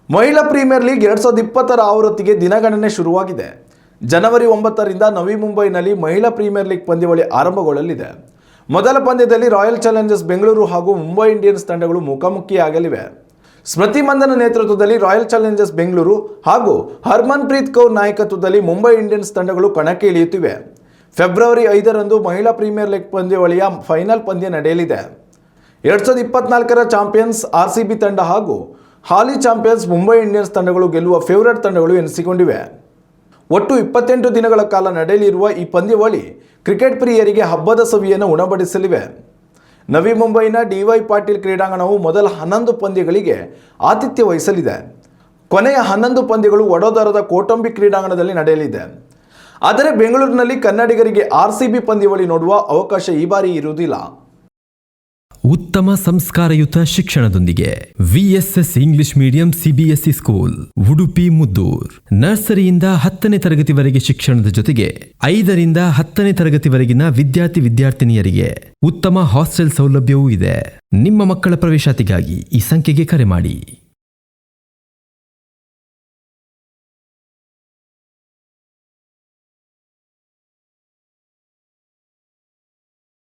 ಮಹಿಳಾ premier league 2020ರ ಆವೃತ್ತಿಗೆ ದಿನಗಣನೆ ಶುರುವಾಗಿದೆ. ಜನವರಿ 9ರಿಂದ ನವಿ ಮುಂಬೈನಲ್ಲಿ ಮಹಿಳಾ ಪ್ರೀಮಿಯರ್ ಲೀಗ್ ಪಂದ್ಯಾವಳಿ ಆರಂಭಗೊಳ್ಳಲಿದೆ. ಮೊದಲ ಪಂದ್ಯದಲ್ಲಿ ರಾಯಲ್ ಚಾಲೆಂಜರ್ಸ್ ಬೆಂಗಳೂರು ಹಾಗೂ ಮುಂಬೈ ಇಂಡಿಯನ್ಸ್ ತಂಡಗಳು ಮುಖಾಮುಖಿಯಾಗಲಿವೆ. ಸ್ಮೃತಿ ಮಂದನ ನೇತೃತ್ವದಲ್ಲಿ ರಾಯಲ್ ಚಾಲೆಂಜರ್ಸ್ ಬೆಂಗಳೂರು ಹಾಗೂ ಹರ್ಮನ್ಪ್ರೀತ್ ಕೌರ್ ನಾಯಕತ್ವದಲ್ಲಿ ಮುಂಬೈ ಇಂಡಿಯನ್ಸ್ ತಂಡಗಳು ಕಣಕ್ಕೆ ಇಳಿಯುತ್ತಿವೆ. ಫೆಬ್ರವರಿ 5ರಂದು ಮಹಿಳಾ ಪ್ರೀಮಿಯರ್ ಲೀಗ್ ಪಂದ್ಯಾವಳಿಯ ಫೈನಲ್ ಪಂದ್ಯ ನಡೆಯಲಿದೆ. 2024ರ ಚಾಂಪಿಯನ್ಸ್ ಆರ್ಸಿಬಿ ತಂಡ ಹಾಗೂ ಹಾಲಿ ಚಾಂಪಿಯನ್ಸ್ ಮುಂಬೈ ಇಂಡಿಯನ್ಸ್ ತಂಡಗಳು ಗೆಲ್ಲುವ ಫೇವರೇಟ್ ತಂಡಗಳು ಎನಿಸಿಕೊಂಡಿವೆ. ಒಟ್ಟು 28 ದಿನಗಳ ಕಾಲ ನಡೆಯಲಿರುವ ಈ ಪಂದ್ಯಾವಳಿ ಕ್ರಿಕೆಟ್ ಪ್ರಿಯರಿಗೆ ಹಬ್ಬದ ಸವಿಯನ್ನು ಉಣಬಡಿಸಲಿವೆ. ನವಿ ಮುಂಬೈನ ಡಿ.ವೈ. ಪಾಟೀಲ್ ಕ್ರೀಡಾಂಗಣವು ಮೊದಲ 11 ಪಂದ್ಯಗಳಿಗೆ ಆತಿಥ್ಯ ವಹಿಸಲಿದೆ. ಕೊನೆಯ 11 ಪಂದ್ಯಗಳು ವಡೋದರದ ಕೌಟುಂಬಿಕ ಕ್ರೀಡಾಂಗಣದಲ್ಲಿ ನಡೆಯಲಿದೆ. ಆದರೆ ಬೆಂಗಳೂರಿನಲ್ಲಿ ಕನ್ನಡಿಗರಿಗೆ ಆರ್ಸಿಬಿ ಪಂದ್ಯಾವಳಿ ನೋಡುವ ಅವಕಾಶ ಈ ಬಾರಿ ಇರುವುದಿಲ್ಲ. ಉತ್ತಮ ಸಂಸ್ಕಾರಯುತ ಶಿಕ್ಷಣದೊಂದಿಗೆ VSS English medium CBSE school Udupi Muddur. ನರ್ಸರಿಯಿಂದ 10ನೇ ತರಗತಿವರೆಗೆ ಶಿಕ್ಷಣದ ಜೊತೆಗೆ 5ರಿಂದ 10ನೇ ತರಗತಿವರೆಗಿನ ವಿದ್ಯಾರ್ಥಿನಿಯರಿಗೆ ಉತ್ತಮ ಹಾಸ್ಟೆಲ್ ಸೌಲಭ್ಯವೂ ಇದೆ. ನಿಮ್ಮ ಮಕ್ಕಳ ಪ್ರವೇಶಾತಿಗಾಗಿ ಈ ಸಂಖ್ಯೆಗೆ ಕರೆ ಮಾಡಿ.